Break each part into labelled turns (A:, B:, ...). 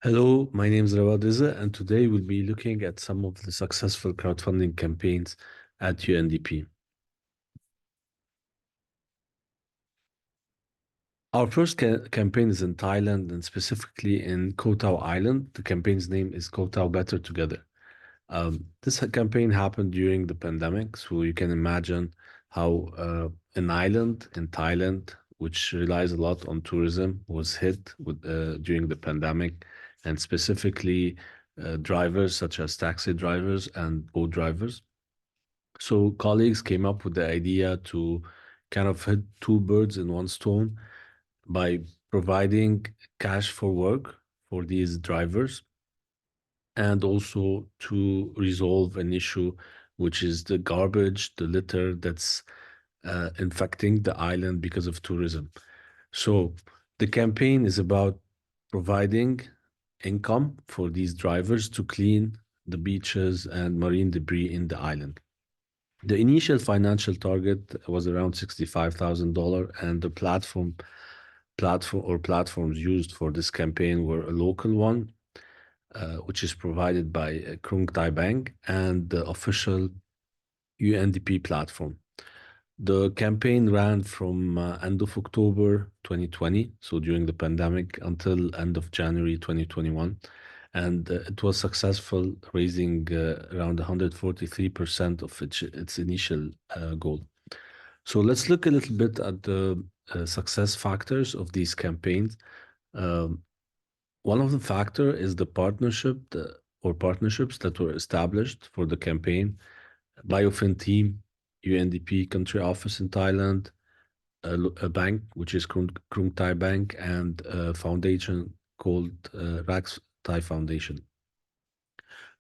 A: Hello, my name is Rawad Reza, and today we'll be looking at some of the successful crowdfunding campaigns at UNDP. Our first campaign is in Thailand and specifically in Koh Tao Island. The campaign's name is Koh Tao Better Together. This campaign happened during the pandemic, so you can imagine how an island in Thailand, which relies a lot on tourism, was hit during the pandemic, and specifically drivers such as taxi drivers and boat drivers. So colleagues came up with the idea to kind of hit two birds in one stone by providing cash for work for these drivers and also to resolve an issue, which is the garbage, the litter that's infecting the island because of tourism. So the campaign is about providing income for these drivers to clean the beaches and marine debris in the island. The initial financial target was around $65,000, and the platforms used for this campaign were a local one, which is provided by Krung Thai Bank, and the official UNDP platform. The campaign ran from end of October 2020, so during the pandemic, until end of January 2021. And it was successful, raising around 143% of its initial goal. So let's look a little bit at the success factors of these campaigns. Um, One of the factor is the partnerships that were established for the campaign. Biofin team, UNDP country office in Thailand, a bank which is Krung Thai Bank, and a foundation called Rax Thai Foundation.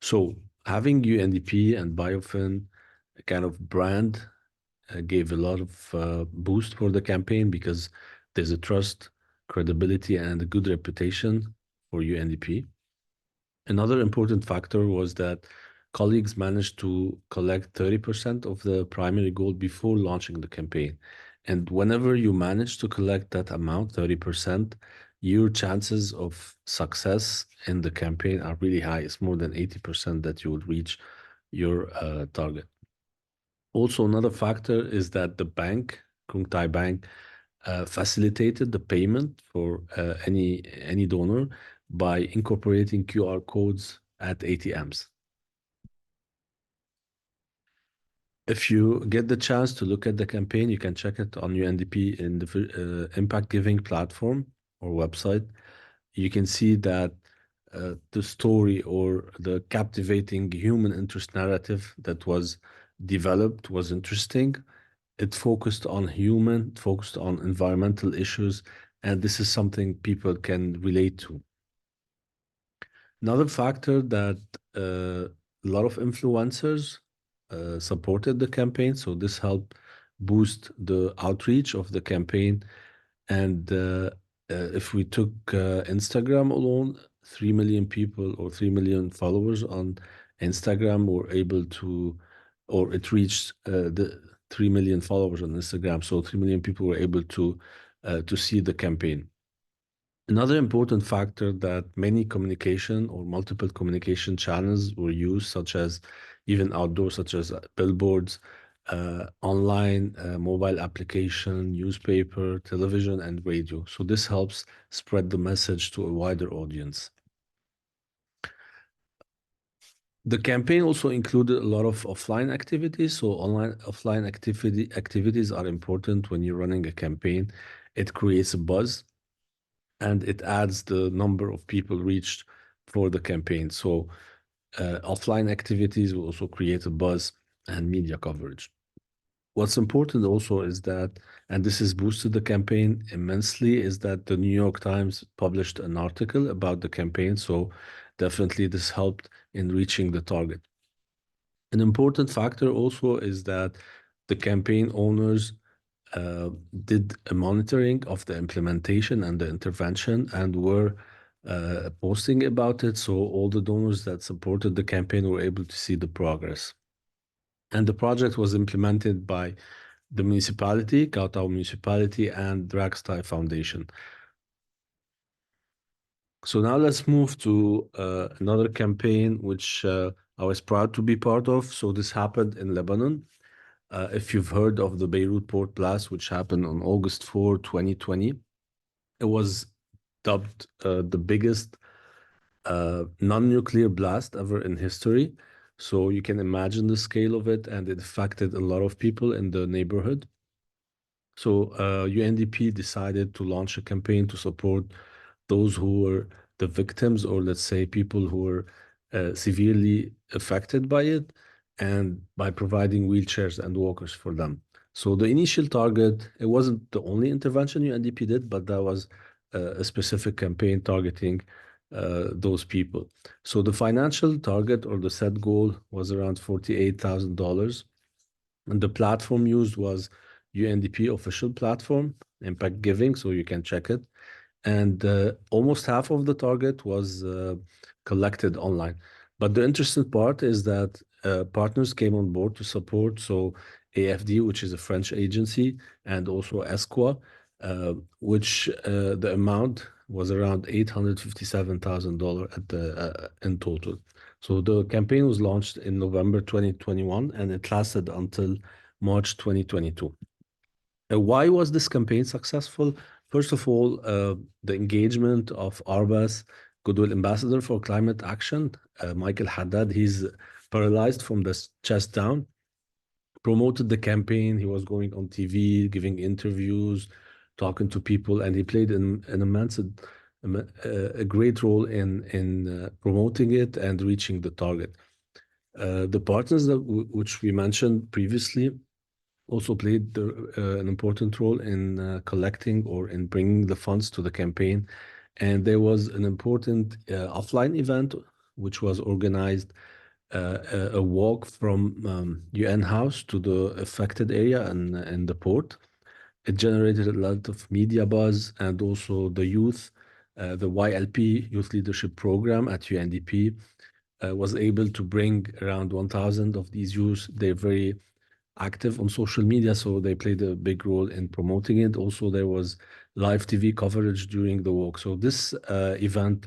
A: So having UNDP and Biofin kind of brand gave a lot of boost for the campaign because there's a trust, credibility, and a good reputation for UNDP. Another important factor was that colleagues managed to collect 30% of the primary goal before launching the campaign. And whenever you manage to collect that amount, 30%, your chances of success in the campaign are really high. It's more than 80% that you will reach your target. Also, another factor is that the bank, Krung Thai Bank, facilitated the payment for any donor by incorporating QR codes at ATMs. If you get the chance to look at the campaign, you can check it on UNDP in the Impact Giving platform or website. You can see that the story or the captivating human interest narrative that was developed was interesting. It focused on focused on environmental issues, and this is something people can relate to. Another factor that a lot of influencers supported the campaign, so this helped boost the outreach of the campaign. And if we took Instagram alone, 3 million people or 3 million followers on Instagram were able to, or it reached the 3 million followers on Instagram. So 3 million people were able to see the campaign. Another important factor that many communication or multiple communication channels were used, such as even outdoor, such as billboards, online, mobile application, newspaper, television, and radio. So this helps spread the message to a wider audience. The campaign also included a lot of offline activities. So offline activities are important when you're running a campaign. It creates a buzz and it adds the number of people reached for the campaign. So offline activities will also create a buzz and media coverage. What's important also is that, and this has boosted the campaign immensely, is that the New York Times published an article about the campaign. So definitely this helped in reaching the target. An important factor also is that the campaign owners did a monitoring of the implementation and the intervention and were posting about it. So all the donors that supported the campaign were able to see the progress. And the project was implemented by the municipality, Koh Tao Municipality, and Drax Thai Foundation. So now let's move to another campaign which I was proud to be part of. So this happened in Lebanon. If you've heard of the Beirut port blast, which happened on August 4, 2020, it was dubbed the biggest non-nuclear blast ever in history. So you can imagine the scale of it, and it affected a lot of people in the neighborhood. So UNDP decided to launch a campaign to support those who were the victims, or let's say people who were severely affected by it, and by providing wheelchairs and walkers for them. So the initial target, it wasn't the only intervention UNDP did, but that was a specific campaign targeting those people. So the financial target or the set goal was around $48,000. And the platform used was UNDP official platform, Impact Giving, so you can check it. And almost half of the target was collected online. But the interesting part is that partners came on board to support. So AFD, which is a French agency, and also Esqua, which the amount was around $857,000 at the in total. So the campaign was launched in November 2021, and it lasted until March 2022. Why was this campaign successful? First of all, the engagement of Arbas, Goodwill Ambassador for Climate Action, Michael Haddad, he's paralyzed from the chest down, promoted the campaign. He was going on TV, giving interviews, talking to people, and he played an immense, a great role in promoting it and reaching the target. The partners which we mentioned previously also played an important role in collecting or in bringing the funds to the campaign. And there was an important offline event which was organized, a walk from UN House to the affected area and the port. It generated a lot of media buzz, and also the youth, the YLP Youth Leadership Program at UNDP was able to bring around 1,000 of these youth. They're very active on social media, so they played a big role in promoting it. Also, there was live TV coverage during the walk. So this event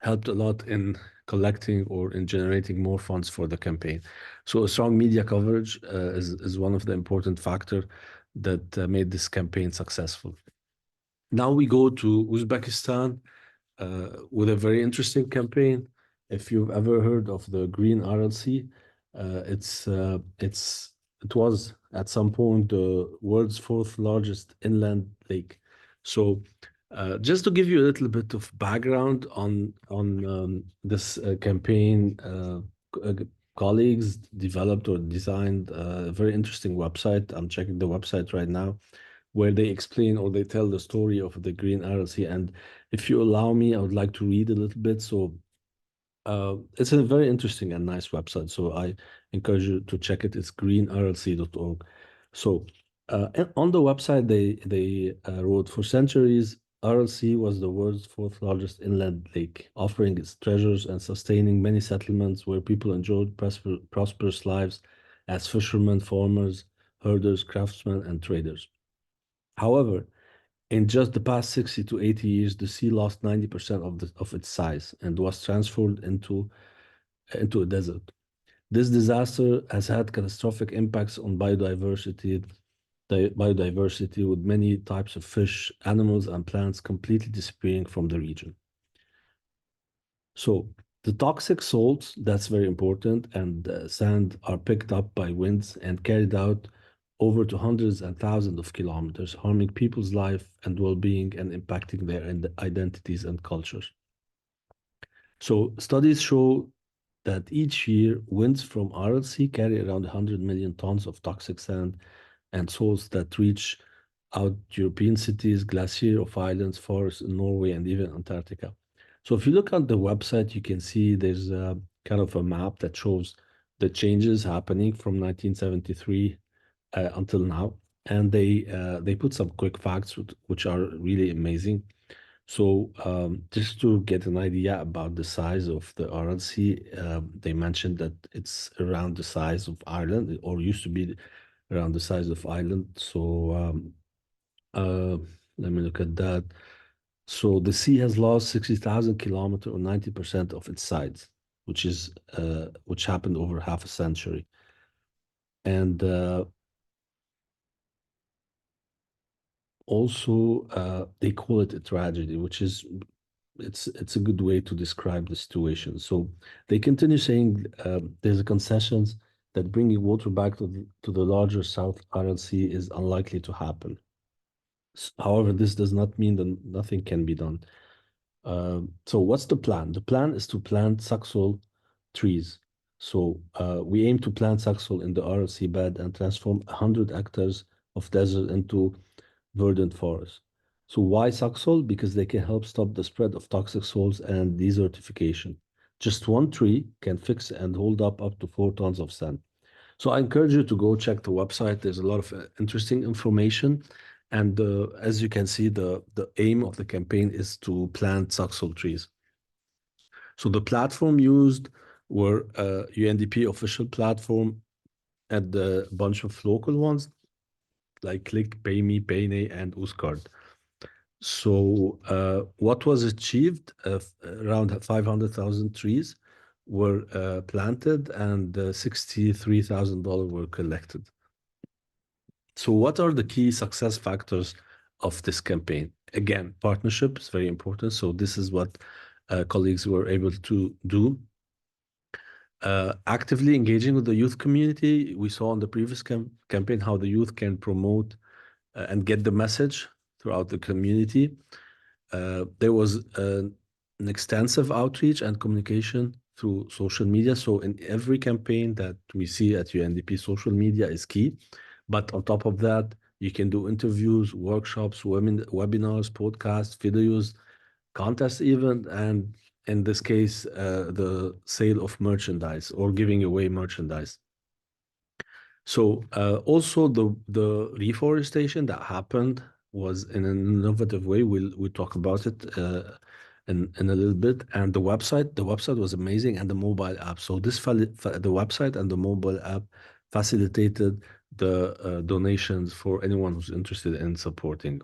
A: helped a lot in collecting or in generating more funds for the campaign. So a strong media coverage is one of the important factor that made this campaign successful. Now we go to Uzbekistan with a very interesting campaign. If you've ever heard of the Green RLC, it was at some point the world's fourth largest inland lake. So, just to give you a little bit of background on this campaign, colleagues developed or designed a very interesting website. I'm checking the website right now, where they explain or they tell the story of the Green RLC. And if you allow me, I would like to read a little bit. So it's a very interesting and nice website. So I encourage you to check it. It's greenrlc.org. So on the website, they wrote, for centuries, RLC was the world's fourth largest inland lake, offering its treasures and sustaining many settlements where people enjoyed prosperous lives as fishermen, farmers, herders, craftsmen, and traders. However, in just the past 60 to 80 years, the sea lost 90% of its size and was transformed into a desert. This disaster has had catastrophic impacts on biodiversity, with many types of fish, animals, and plants completely disappearing from the region. So the toxic salts, that's very important, and sand are picked up by winds and carried out over to hundreds and thousands of kilometers, harming people's life and well-being and impacting their identities and cultures. So studies show that each year winds from RLC carry around 100 million tons of toxic sand and salts that reach out European cities, glacier of islands, forests in Norway, and even Antarctica. So if you look at the website, you can see there's a kind of a map that shows the changes happening from 1973 until now. And they put some quick facts which are really amazing. So just to get an idea about the size of the RLC, they mentioned that it's around the size of Ireland, or used to be around the size of Ireland. So let me look at that. So the sea has lost 60,000 kilometers or 90% of its sides, which happened over half a century. And also they call it a tragedy, which is it's a good way to describe the situation. So they continue saying there's a concessions that bringing water back to the larger South Aral Sea is unlikely to happen. However, this does not mean that nothing can be done. So what's the plan? The plan is to plant Saxol trees. So we aim to plant Saxol in the Aral Sea bed and transform 100 hectares of desert into verdant forest. So why Saxol? Because they can help stop the spread of toxic soils and desertification. Just one tree can fix and hold up to 4 tons of sand. So I encourage you to go check the website. There's a lot of interesting information. And as you can see, the aim of the campaign is to plant Saxol trees. So the platform used were UNDP official platform and a bunch of local ones like Click, PayMe, PayNe, and Uzcard. So what was achieved, around 500,000 trees were planted and $63,000 were collected. So what are the key success factors of this campaign? Again, partnership is very important. So this is what colleagues were able to do. Actively engaging with the youth community. We saw on the previous campaign how the youth can promote and get the message throughout the community. There was an extensive outreach and communication through social media. So in every campaign that we see at UNDP, social media is key. But on top of that, you can do interviews, workshops, webinars, podcasts, videos, contests even, and in this case, the sale of merchandise or giving away merchandise. So also the reforestation that happened was in an innovative way. We'll talk about it in a little bit. And the website was amazing, and the mobile app. So the website and the mobile app facilitated the donations for anyone who's interested in supporting.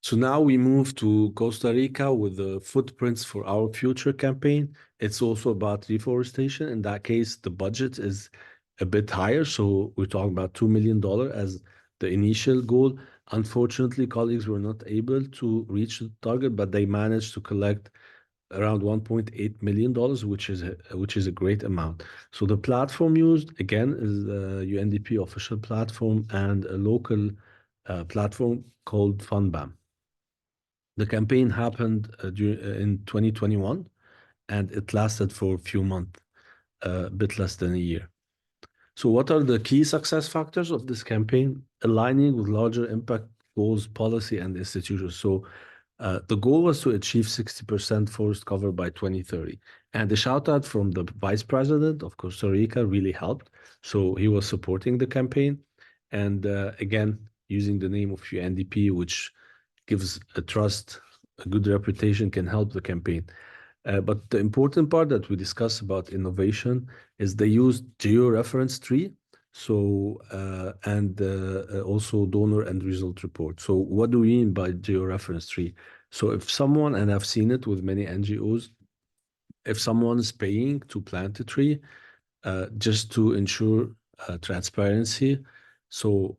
A: So now we move to Costa Rica with the Footprints for Our Future campaign. It's also about reforestation. In that case, the budget is a bit higher. So we're talking about $2 million as the initial goal. Unfortunately, colleagues were not able to reach the target, but they managed to collect around $1.8 million, which is a great amount. So the platform used, again, is the UNDP official platform and a local platform called FunBam. The campaign happened in 2021, and it lasted for a few months, a bit less than a year. So what are the key success factors of this campaign? Aligning with larger impact goals, policy, and institutions. So the goal was to achieve 60% forest cover by 2030. And the shout out from the vice president of Costa Rica really helped. So he was supporting the campaign. And again, using the name of UNDP, which gives a trust, a good reputation can help the campaign. But the important part that we discuss about innovation is they use geo-reference tree, so and also donor and result report. So what do we mean by geo-reference tree? So if someone, and I've seen it with many NGOs, if someone is paying to plant a tree, just to ensure transparency, so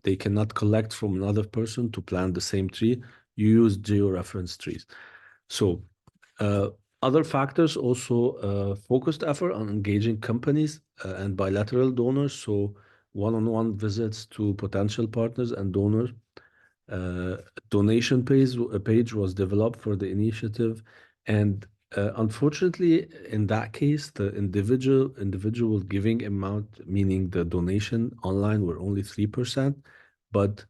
A: they cannot collect from another person to plant the same tree, you use geo-reference trees. So other factors also focused effort on engaging companies and bilateral donors. So one-on-one visits to potential partners and donors. Donation page was developed for the initiative, and unfortunately, in that case, the individual giving amount, meaning the donation online, were only 3%, but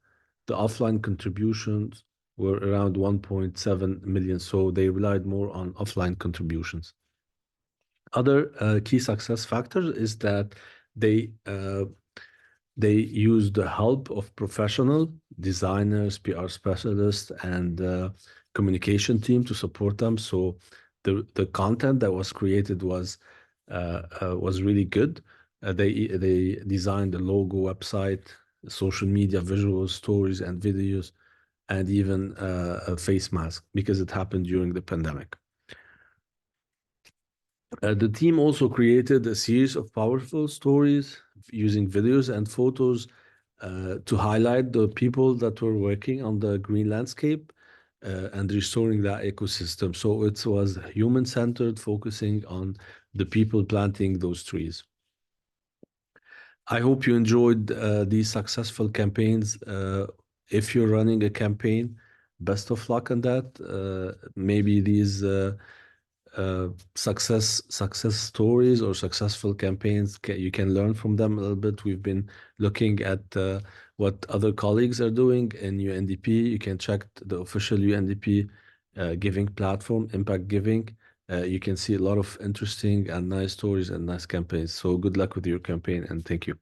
A: the offline contributions were around 1.7 million. So they relied more on offline contributions. Other key success factors is that they they use the help of professional designers, PR specialists, and communication team to support them. So the content that was created was really good. They designed the logo, website, social media, visuals, stories, and videos and even a face mask because it happened during the pandemic. The team also created a series of powerful stories using videos and photos to highlight the people that were working on the green landscape and restoring that ecosystem. So it was human-centered, focusing on the people planting those trees. I hope you enjoyed these successful campaigns. If you're running a campaign, best of luck on that. Maybe these success stories or successful campaigns you can learn from them a little bit. We've been looking at what other colleagues are doing in UNDP. You can check the official UNDP giving platform, Impact Giving. You can see a lot of interesting and nice stories and nice campaigns. So good luck with your campaign and thank you.